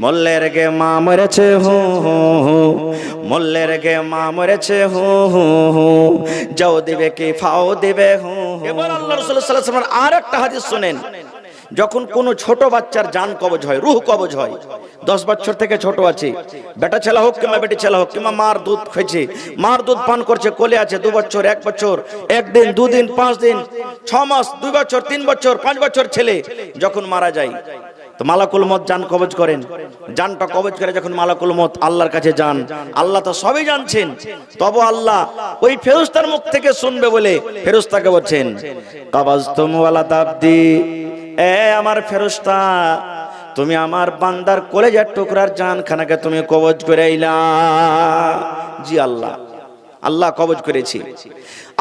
মোল্লের গে মা মরেছে হু হু হু, মোল্লের গে মা মরেছে হু হু হু, যাও দিবে কি ফাও দিবে হু। এবার আল্লাহ রাসূল সাল্লাল্লাহু আলাইহি ওয়াসাল্লাম আর একটা হাদিস শুনেন, যখন কোনো ছোট বাচ্চার জান কবজ হয়, রূহ কবজ হয়, 10 বছর থেকে ছোট আছে, বেটা ছেলে হোক কিংবা বেটি ছেলে হোক, কিংবা মার দুধ খেয়েছে, মার দুধ পান করছে, কোলে আছে 2 বছর, 1 বছর, 1 দিন, 2 দিন, 5 দিন, 6 মাস, 2 বছর, 3 বছর, 5 বছর ছেলে যখন মারা যায়, তো মালাকুল মউত জান কবজ করেন। জানটা কবজ করে যখন মালাকুল মউত আল্লাহর কাছে যান, আল্লাহ তো সবই জানছেন, তবে আল্লাহ ওই ফেরেশতার মুখ থেকে শুনবে বলে ফেরেশতাকে বলছেন, কাবাজতুম ওয়ালা তাবদি, এ আমার ফেরেশতা, তুমি আমার বান্দার কলেজার টুকরার জানখানাকে তুমি কবজ করে আইলা। জি আল্লাহ, আল্লাহ কবজ করেছি।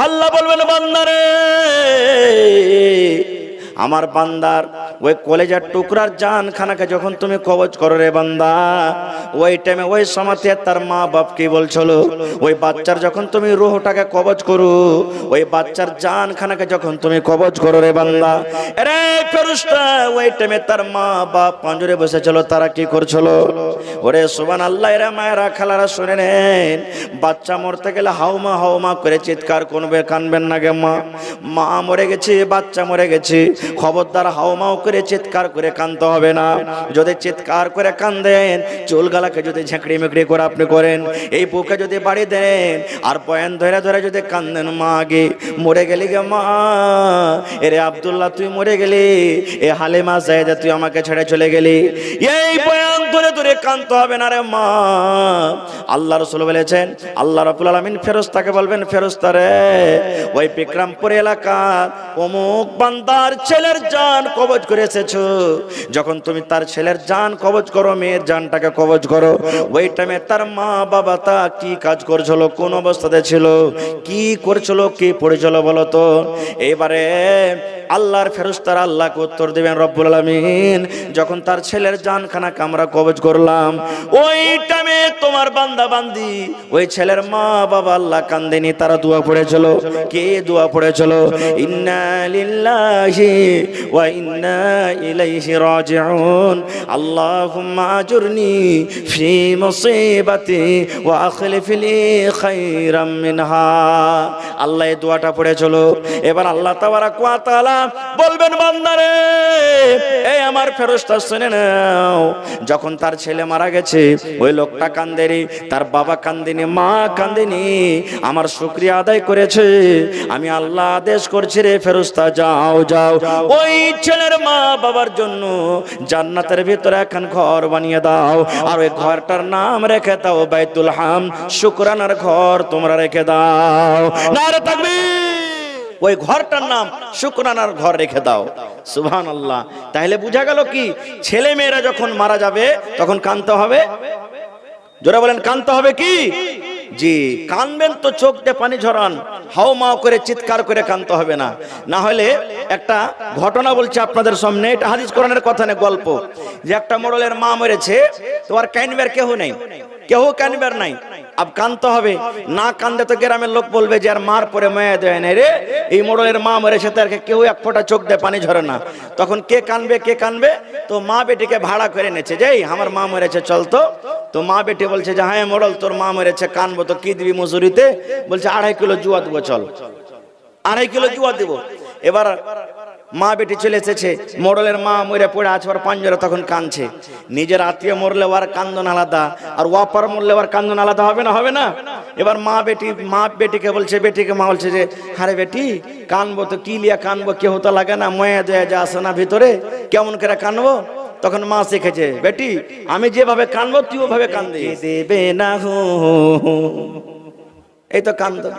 আল্লাহ বলবেন, বান্দারে, আমার বান্দার ওই কলেজার টুকরার জানখানাকে যখন তুমি কবজ করো রে বান্দা, ওই টাইমে ওই সময়তে তার মা বাপ কি বলছিল, ওই বাচ্চার যখন তুমি রূহটাকে কবজ করো, ওই বাচ্চার জানখানাকে যখন তুমি কবজ করো রে বান্দা, আরে ফেরেশতা, ওই টাইমে তার মা বাপ পাঁজরে বসেছিল, তারা কি করছিল? ওরে সুবহানাল্লাহ, এরা মায়েরা খালারা শুনে নেন, বাচ্চা মরতে গেলে হাউমা হাউমা করে চিৎকার করবে, কানবেন না গে মা, মা মরে গেছে, বাচ্চা মরে গেছে, খবরদার হাউমাউ করে চিৎকার করে কানতে হবে না। যদি চিৎকার করে কান্দেন, চুলগালাকে যদি ঝাঁকড়ি মেকড়ি করে আপনি করেন, এই বুকে যদি বাড়ি দেন আর পয়েন ধরে ধরে যদি কান্দেন, মা গে মরে গেলি গে মা, এরে আব্দুল্লাহ তুই মরে গেলি, এ হালিমা জায়েদা তুই আমাকে ছেড়ে চলে গেলি, এই পয়েন ধরে ধরে কানতে হবে না রে মা। আল্লাহ রাসূল বলেছেন, আল্লাহ রাব্বুল আলামিন ফেরেশতাকে বলবেন, ফেরেশতা রে, ওই বিক্রমপুর এলাকার অমুক বান্দার ছেলের জান কবজ করে এসেছো, যখন তুমি তার ছেলের জান কবজ করো, মেয়ের জানটাকে কবজ করো, ওই টাইমে তার মা বাবা তা কি কাজ করছিল, কোন অবস্থাতে ছিল, কি করছিল, কি পড়েছিল বলো তো? এবারে আল্লাহর ফেরেশতারা আল্লাহকে উত্তর দিবেন, রব্বুল আলামিন, যখন তার ছেলের জানখানাকে আমরা কবজ করলাম, ওই টাইমে তোমার বান্দা বান্দি, ওই ছেলের মা বাবা আল্লাহ কান্দেনি, তারা দোয়া পড়েছিল। কে দোয়া পড়েছিল? ইন্না লিল্লাহি ওয়া ইন্না ইলাইহি রাজিউন, আল্লাহুম্মা আজুরনি ফি মুসিবাতি ওয়া আখলিফ লি খায়রাম মিনহা। আল্লাহ এই দোয়াটা পড়েছিল। এবার আল্লাহ তাবারাক ওয়া তাআলা বলবেন, বান্দারে, এই আমার ফেরেশতা শুনে নাও, যখন তার ছেলে মারা গেছে, ওই লোকটা কান্দেনি, তার বাবা কান্দেনি, মা কান্দেনি, আমার শুকরিয়া আদায় করেছে, আমি আল্লাহ আদেশ করছি রে ফেরেশতা, যাও যাও ওই ছেলের মা বাবার জন্য জান্নাতের ভিতরে এখন ঘর বানিয়ে দাও, আর ওই ঘরটার নাম রেখে দাও বাইতুল হাম, শুকরানার ঘর তোমরা রেখে দাও। নারে তাকবীর! ওই ঘরটার নাম শুকরানার ঘর রেখে দাও। সুবহানাল্লাহ। তাহলে বোঝা গেল কি, ছেলে মেয়েরা যখন মারা যাবে তখন কাঁদতে হবে। জোরে বলেন, কাঁদতে হবে কি? জি, কানবেন তো চোখ দিয়ে পানি ঝরান, হাউমাউ করে চিৎকার করে কানতে হবে না। না হলে একটা ঘটনা বলছে আপনাদের সামনে, এটা হাদিস কোরআনের কথা না, গল্প, যে একটা মোড়লের মা মরেছে, তো আর কানবার কেউ নেই, কেউ কানবার নাই, আব কানতে হবে। না কান্দে তো গ্রামের লোক বলবে যে আর মার পরে মায়া দেয় না রে, এই মোড়লের মা মরেছে, তার কেউ এক ফোঁটা চোখ দিয়ে পানি ঝরে না। তখন কে কানবে, কে কানবে? তো মা বেটিকে ভাড়া করে নেছে, যে আমার মা মরেছে চল তো। তো মা বেটি বলছে যে হ্যাঁ মোড়ল, তোর মা মরেছে, কানবো তো, কি দিবি মজুরিতে? বলছে 2.5 কিলো জুয়া দেবো, চল 2.5 কিলো জুয়া দেবো। এবার মা বেটি চলে এসেছে, মোড়লের মা মরে পড়ে আছে, ওর পাঞ্জরে তখন কাঁদছে। নিজের আত্মীয় মরলে ওর কান্দন আলাদা, আর ওয়াপার মরলে ওর কান্দন আলাদা হবে না? হবে না? এবার মা বেটিকে বলছে, বেটিকে মা বলছে যে আরে বেটি, কানবো তো, কি লিয়া কানবো, কেউ তো লাগে না, ময়া দেয়া যা আসে না ভিতরে, কেমন করে কানবো? তখন মা শিখেছে, বেটি আমি যেভাবে কানবো তুই ওভাবে কান্দে দেবে না, এই তো কান্দন।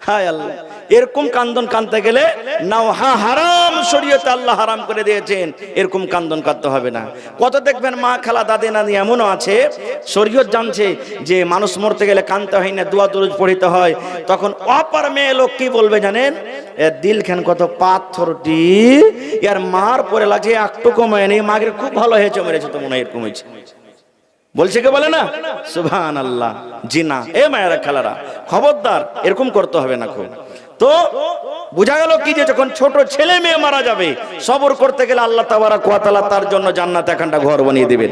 হায় আল্লাহ, এরকম কান্দন কানতে গেলে নাও হারাম, শরীয়তে আল্লাহ হারাম করে দিয়েছেন, এরকম কান্দন কাঁদতে হবে না। কত দেখবেন মা খালা দাদি নানি এমনও আছে, শরীয়ত জানছে যে মানুষ মরতে গেলে কানতে হয় না, দোয়া দরুদ পড়িতে হয়। তখন অপার মেয়ে লোক কি বলবে জানেন? এর দিল খান কত পাথরটি, এর মার পরে লাগছে একটু কমে নেই, মাগের খুব ভালো হয়েছে, মেরেছে তো মনে হয় এরকম হয়েছে, বলছে কে বলে না? সুবহানাল্লাহ। জি না, এ মায়েরা খালারা, খবরদার এরকম করতে হবে না। খুব তো বোঝা গেল কি, যে যখন ছোট ছেলে মেয়ে মারা যাবে, সবর করতে গেলে আল্লাহ তাবারাক ওয়া তাআলা তার জন্য জান্নাতে একটা ঘর বানিয়ে দিবেন।